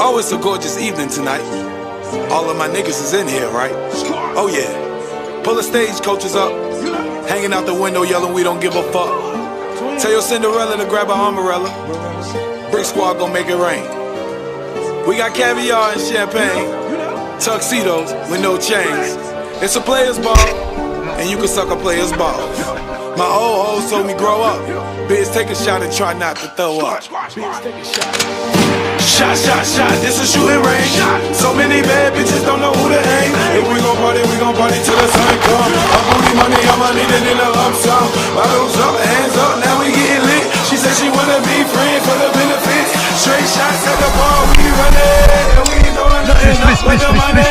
Oh, it's a gorgeous evening tonight. All of my niggas is in here, right? Oh yeah. Pull the stagecoaches up, hanging out the window yelling we don't give a fuck. Tell your Cinderella to grab her umbrella. Brick Squad gon' make it rain. We got caviar and champagne, tuxedos with no chains. It's a player's ball, and you can suck a player's balls. My old hoes told me grow up. Bitch, take a shot and try not to throw up. Shot, shot, shot, this is shooting range. So many bad bitches don't know who to aim. If we gon' party till the sun come. My booty money, I'ma need it in a lump sum. Bottles up, hands up, now we getting lit. She said she wanna be friends for the benefits. Straight shots at the bar, we running. And we ain't doing nothing else with the money.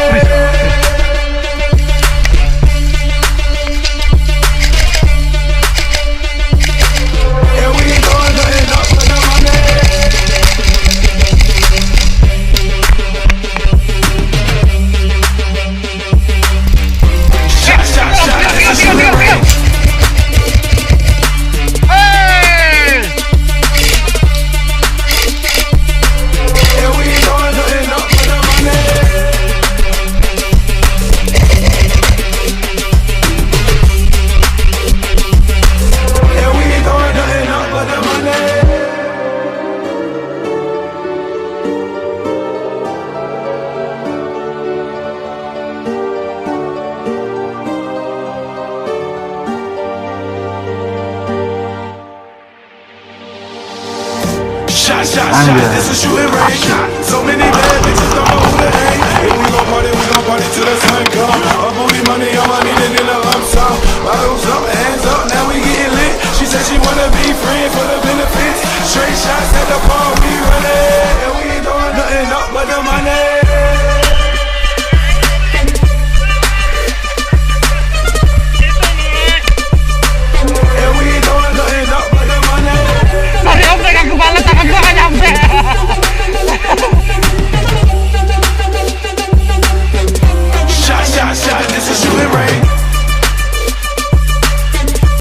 Shot, shot, shot, this is shooting range. So many bad bitches don't know who to aim. If we gon' party till the sun come. Her booty money, I'ma need it in a lump sum. Bottles up, hands up, now we getting lit. She said she wanna be friends for the benefits. Straight shots at the bar, we running. And we ain't doing nothing up but the money.